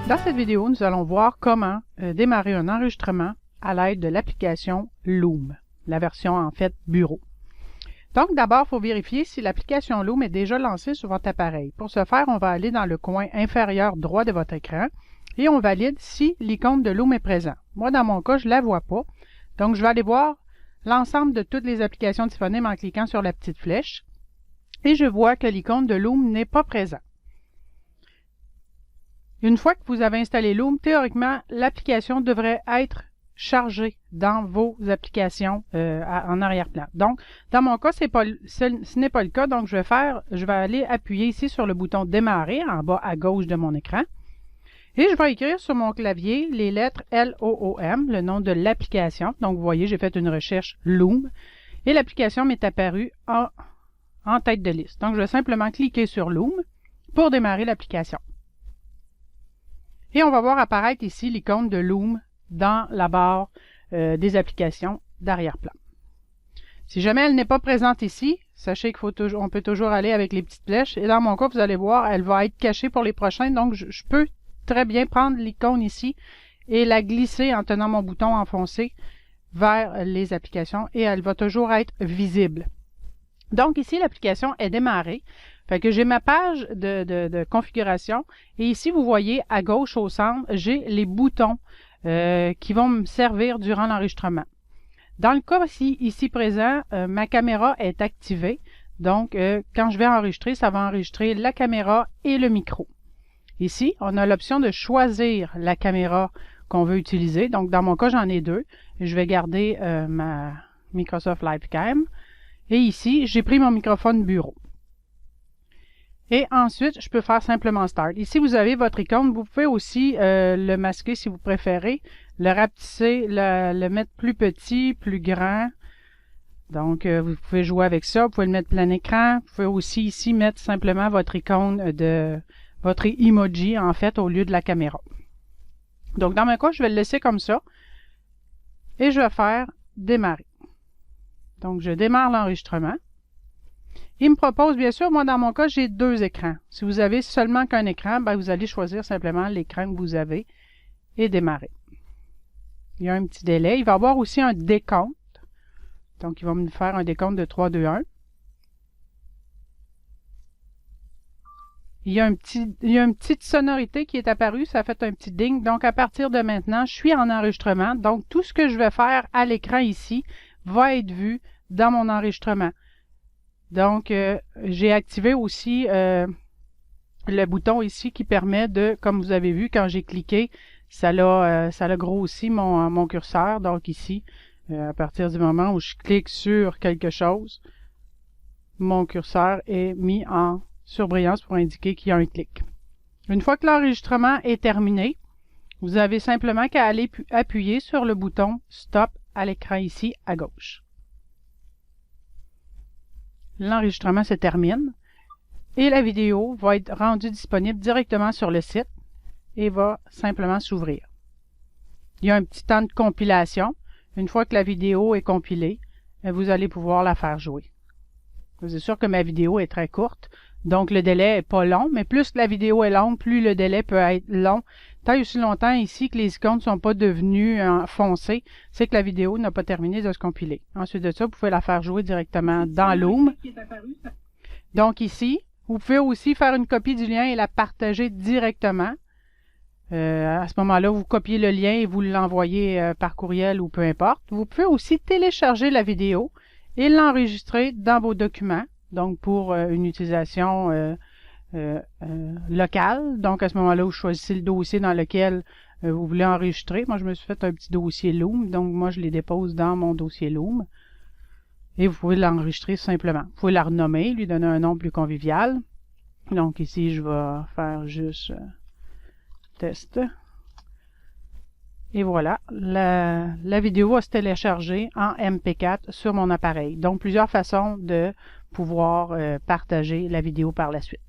Dans cette vidéo, nous allons voir comment démarrer un enregistrement à l'aide de l'application Loom, la version en fait bureau. Donc d'abord, il faut vérifier si l'application Loom est déjà lancée sur votre appareil. Pour ce faire, on va aller dans le coin inférieur droit de votre écran et on valide si l'icône de Loom est présent. Moi, dans mon cas, je ne la vois pas. Donc je vais aller voir l'ensemble de toutes les applications disponibles en cliquant sur la petite flèche et je vois que l'icône de Loom n'est pas présent. Une fois que vous avez installé Loom, théoriquement, l'application devrait être chargée dans vos applications en arrière-plan. Donc, dans mon cas, ce n'est pas le cas. Donc, je vais aller appuyer ici sur le bouton Démarrer en bas à gauche de mon écran. Et je vais écrire sur mon clavier les lettres L-O-O-M, le nom de l'application. Donc, vous voyez, j'ai fait une recherche Loom et l'application m'est apparue en tête de liste. Donc, je vais simplement cliquer sur Loom pour démarrer l'application. Et on va voir apparaître ici l'icône de Loom dans la barre des applications d'arrière-plan. Si jamais elle n'est pas présente ici, sachez qu'on peut toujours aller avec les petites flèches. Et dans mon cas, vous allez voir, elle va être cachée pour les prochains. Donc, je peux très bien prendre l'icône ici et la glisser en tenant mon bouton enfoncé vers les applications et elle va toujours être visible. Donc, ici, l'application est démarrée. Fait que j'ai ma page de configuration et ici, vous voyez à gauche au centre, j'ai les boutons qui vont me servir durant l'enregistrement. Dans le cas ici présent, ma caméra est activée. Donc, quand je vais enregistrer, ça va enregistrer la caméra et le micro. Ici, on a l'option de choisir la caméra qu'on veut utiliser. Donc, dans mon cas, j'en ai deux. Je vais garder ma Microsoft Livecam. Et ici, j'ai pris mon microphone bureau. Et ensuite, je peux faire simplement Start. Ici, vous avez votre icône. Vous pouvez aussi le masquer si vous préférez, le rapetisser, le mettre plus petit, plus grand. Donc, vous pouvez jouer avec ça. Vous pouvez le mettre plein écran. Vous pouvez aussi ici mettre simplement votre icône votre emoji, en fait, au lieu de la caméra. Donc, dans mon cas, je vais le laisser comme ça. Et je vais faire Démarrer. Donc, je démarre l'enregistrement. Il me propose, bien sûr, moi dans mon cas, j'ai deux écrans. Si vous avez seulement qu'un écran, ben, vous allez choisir simplement l'écran que vous avez et démarrer. Il y a un petit délai. Il va y avoir aussi un décompte. Donc, il va me faire un décompte de 3, 2, 1. Il y a une petite sonorité qui est apparue. Ça a fait un petit ding. Donc, à partir de maintenant, je suis en enregistrement. Donc, tout ce que je vais faire à l'écran ici va être vu dans mon enregistrement. Donc, j'ai activé aussi le bouton ici qui permet de, comme vous avez vu, quand j'ai cliqué, ça l'a grossi mon curseur. Donc ici, à partir du moment où je clique sur quelque chose, mon curseur est mis en surbrillance pour indiquer qu'il y a un clic. Une fois que l'enregistrement est terminé, vous avez simplement qu'à aller appuyer sur le bouton Stop à l'écran ici à gauche. L'enregistrement se termine et la vidéo va être rendue disponible directement sur le site et va simplement s'ouvrir. Il y a un petit temps de compilation. Une fois que la vidéo est compilée, vous allez pouvoir la faire jouer. C'est sûr que ma vidéo est très courte, donc le délai n'est pas long, mais plus la vidéo est longue, plus le délai peut être long. Tant et aussi longtemps ici que les icônes ne sont pas devenues foncées, c'est que la vidéo n'a pas terminé de se compiler. Ensuite de ça, vous pouvez la faire jouer directement dans Loom. Donc ici, vous pouvez aussi faire une copie du lien et la partager directement. À ce moment-là, vous copiez le lien et vous l'envoyez par courriel ou peu importe. Vous pouvez aussi télécharger la vidéo et l'enregistrer dans vos documents, donc pour une utilisation locale. Donc à ce moment-là, vous choisissez le dossier dans lequel vous voulez enregistrer. Moi, je me suis fait un petit dossier Loom, donc moi, je les dépose dans mon dossier Loom. Et vous pouvez l'enregistrer simplement. Vous pouvez la renommer, lui donner un nom plus convivial. Donc ici, je vais faire juste test. Et voilà, la vidéo va se télécharger en MP4 sur mon appareil. Donc, plusieurs façons de pouvoir partager la vidéo par la suite.